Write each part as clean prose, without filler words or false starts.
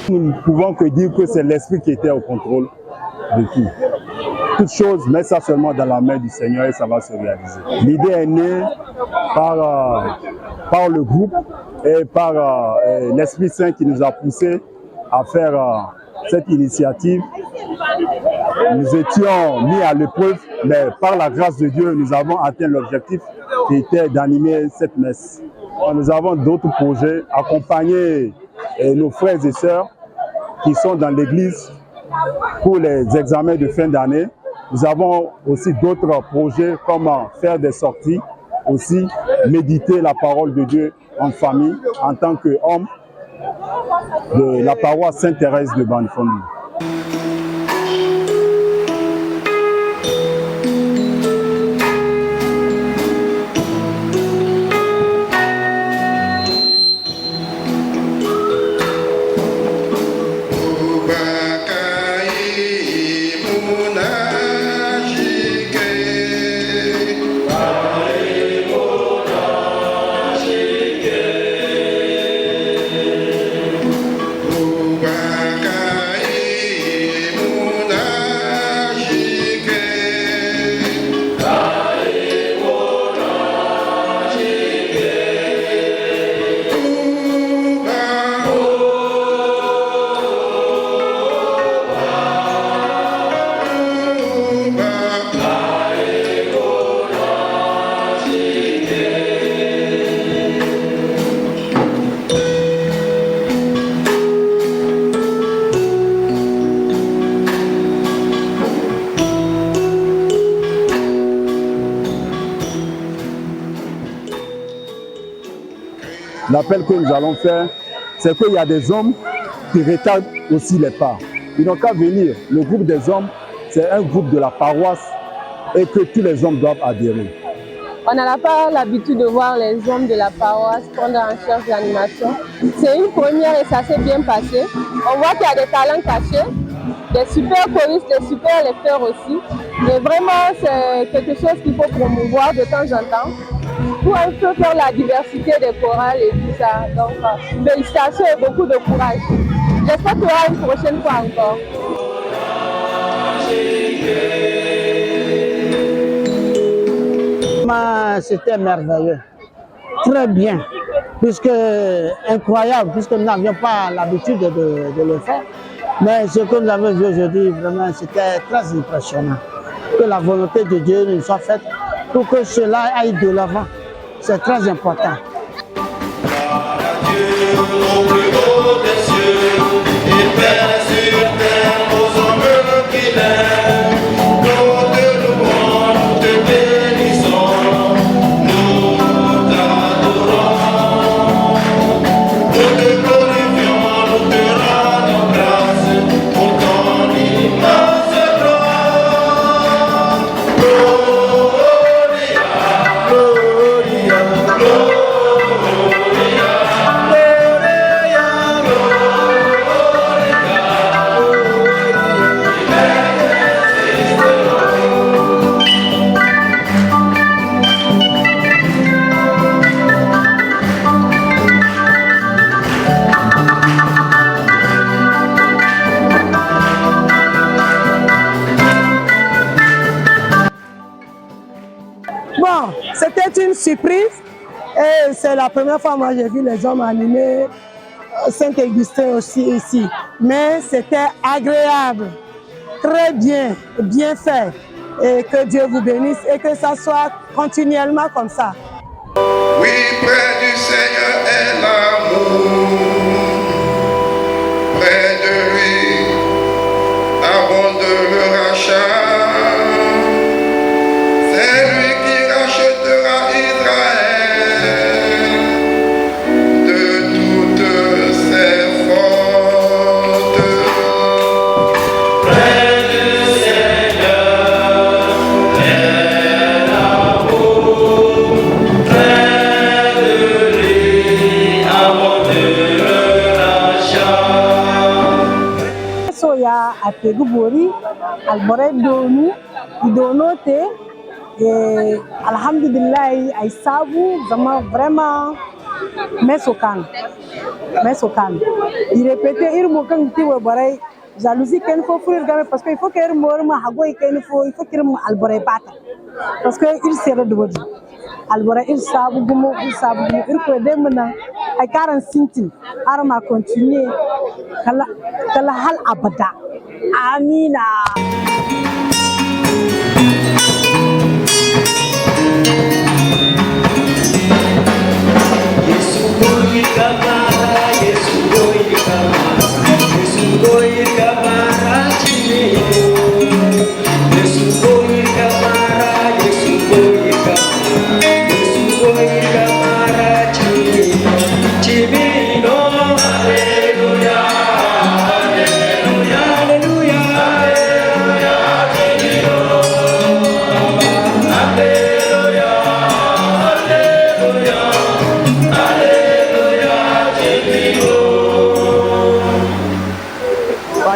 Nous ne pouvons que dire que c'est l'Esprit qui était au contrôle de tout. Toute chose, mais ça seulement dans la main du Seigneur et ça va se réaliser. L'idée est née par le groupe et par l'Esprit Saint qui nous a poussés à faire cette initiative. Nous étions mis à l'épreuve, mais par la grâce de Dieu, nous avons atteint l'objectif qui était d'animer cette messe. Nous avons d'autres projets, accompagner nos frères et sœurs qui sont dans l'église pour les examens de fin d'année. Nous avons aussi d'autres projets comme faire des sorties, aussi méditer la parole de Dieu en famille en tant qu'homme de la paroisse Sainte-Thérèse de Banfondou. L'appel que nous allons faire, c'est qu'il y a des hommes qui retardent aussi les pas. Ils n'ont qu'à venir. Le groupe des hommes, c'est un groupe de la paroisse et que tous les hommes doivent adhérer. On n'a pas l'habitude de voir les hommes de la paroisse prendre en charge l'animation. C'est une première et ça s'est bien passé. On voit qu'il y a des talents cachés, des super choristes, des super lecteurs aussi. Et vraiment, c'est quelque chose qu'il faut promouvoir de temps en temps pour un peu faire la diversité des chorales et tout ça. Donc, félicitations et beaucoup de courage. J'espère qu'il y aura une prochaine fois encore. C'était merveilleux, très bien, puisque incroyable, puisque nous n'avions pas l'habitude de le faire. Mais ce que nous avons vu aujourd'hui, vraiment, c'était très impressionnant. Que la volonté de Dieu nous soit faite pour que cela aille de l'avant. C'est très important. Bon, c'était une surprise et c'est la première fois que j'ai vu les hommes animer Saint-Augustin aussi ici. Mais c'était agréable, très bien, bien fait. Et que Dieu vous bénisse et que ça soit continuellement comme ça. Oui, près du Seigneur est l'amour, près de lui abonde le rachat. C'est lui qui rachètera Israël de toutes ses fautes. Près du Seigneur est l'amour, près de lui abonde le rachat. Soya apegubori albore donu idonote et alhamdulillah ay sabu zama vraiment mets au calme. Mets au calme. Il répétait, il m'a dit, jalousie qu'il faut frire parce qu'il faut qu'il faut qu'il alboré bata parce que il serait de votre alboré il sabu il peut demander à 40 centimes arma continuer kala hal abada amina.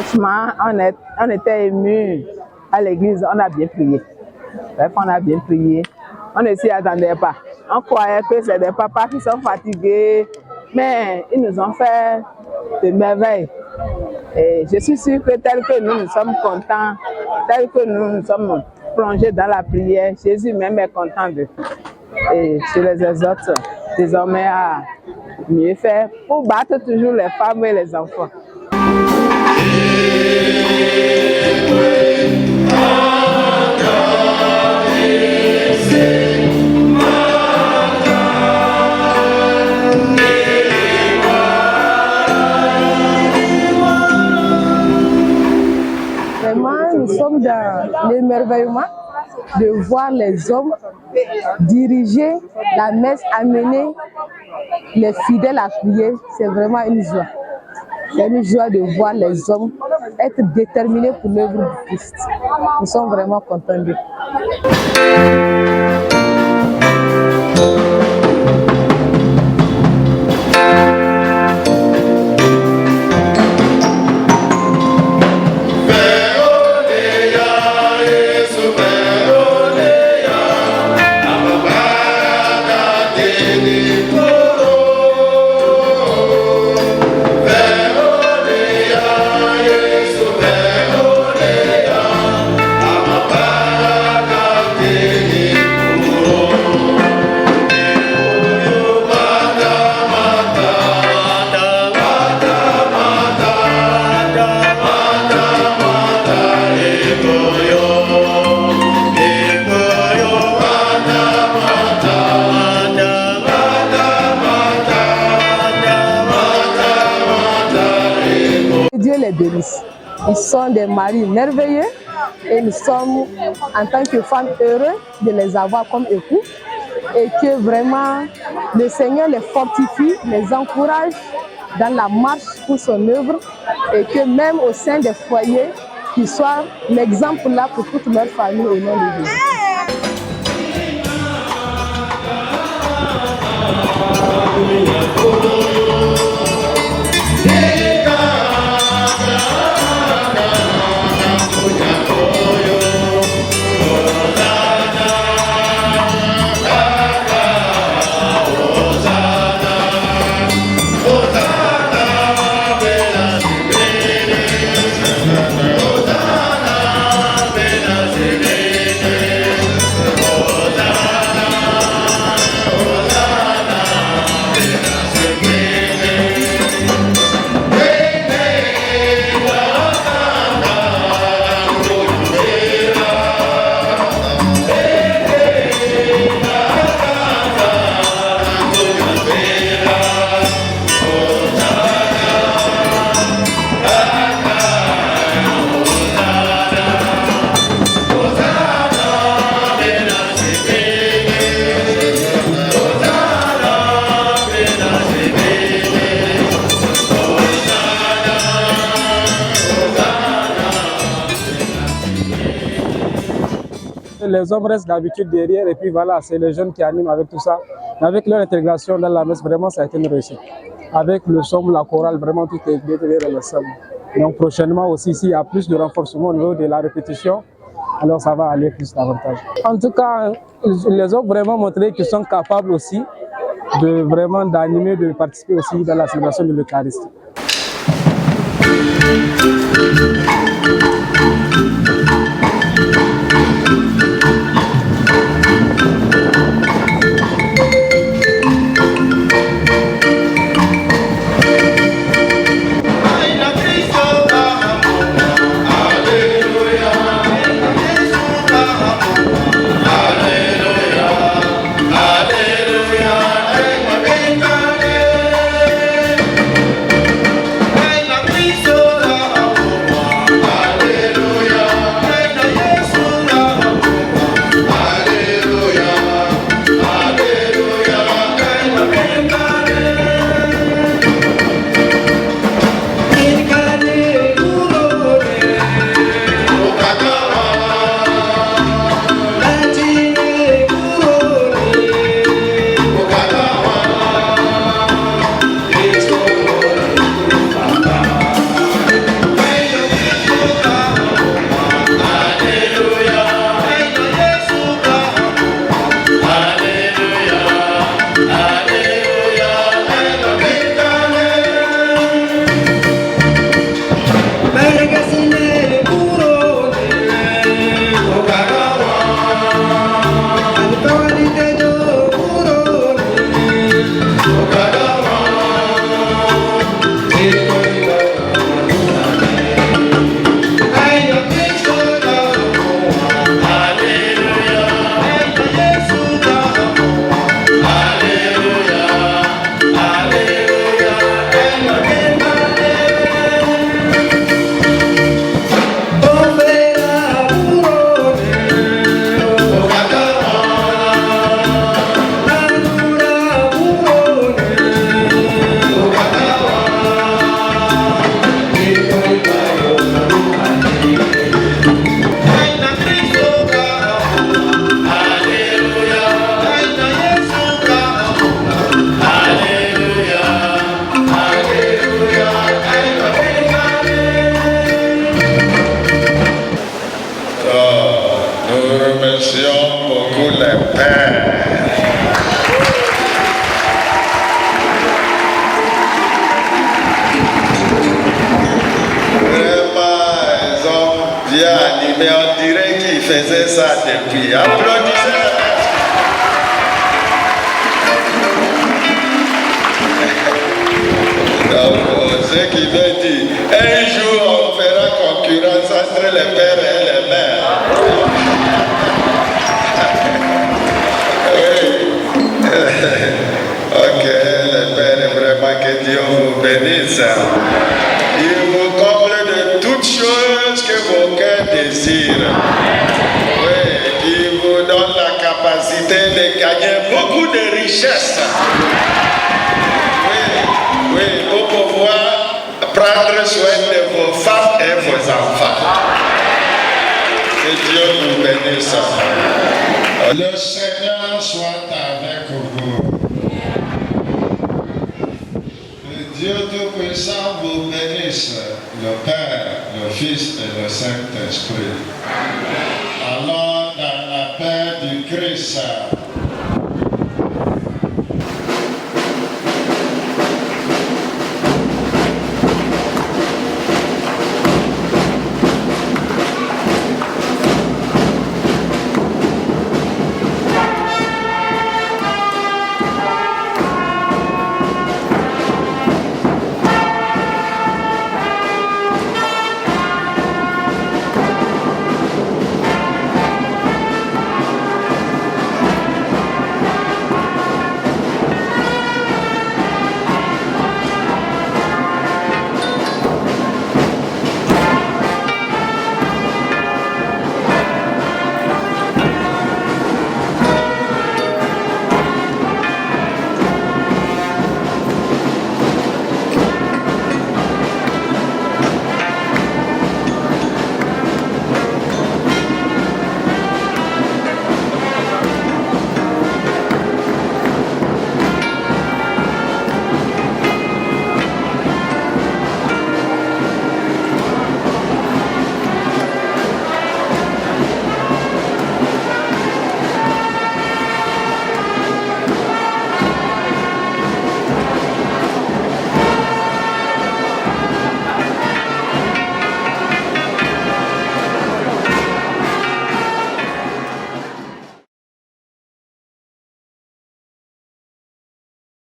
Franchement, on était émus à l'église, on a bien prié. Bref, on a bien prié. On ne s'y attendait pas. On croyait que c'est des papas qui sont fatigués, mais ils nous ont fait de merveilles. Et je suis sûre que tel que nous sommes contents, tel que nous sommes plongés dans la prière, Jésus même est content d'eux. Et je les exhorte désormais à mieux faire pour battre toujours les femmes et les enfants. Vraiment, nous sommes dans l'émerveillement de voir les hommes diriger la messe, amener les fidèles à prier. C'est vraiment une joie. C'est une joie de voir les hommes être déterminés pour l'œuvre du Christ. Nous sommes vraiment contents d'eux. Dieu les bénisse. Ils sont des maris merveilleux et nous sommes en tant que femmes heureux de les avoir comme époux et que vraiment le Seigneur les fortifie, les encourage dans la marche pour son œuvre et que même au sein des foyers, qu'ils soient l'exemple là pour toute leur famille au nom de Jésus. Les hommes restent d'habitude derrière et puis voilà, c'est les jeunes qui animent avec tout ça. Mais avec leur intégration dans la messe, vraiment, ça a été une réussite. Avec le somme, la chorale, vraiment tout est bien dans le somme. Donc prochainement aussi, s'il y a plus de renforcement au niveau de la répétition, alors ça va aller plus davantage. En tout cas, les hommes vraiment montré qu'ils sont capables aussi vraiment d'animer, de participer aussi dans la célébration de l'Eucharistie. faisait ça depuis. Applaudissez. Donc, ce qui veut dire, un jour on fera concurrence entre les pères et les mères. Oui. Ok, les pères, vraiment que Dieu vous bénisse. Il vous comble de toutes choses que vos cœurs désirent. Oui, il vous donne la capacité de gagner beaucoup de richesses. Oui, pour pouvoir prendre soin de vos femmes et vos enfants. Que Dieu vous bénisse. Le Seigneur soit avec vous. Que Dieu Tout-Puissant vous bénisse, le Père, le Fils et le Saint-Esprit. Alors, dans la paix du Christ,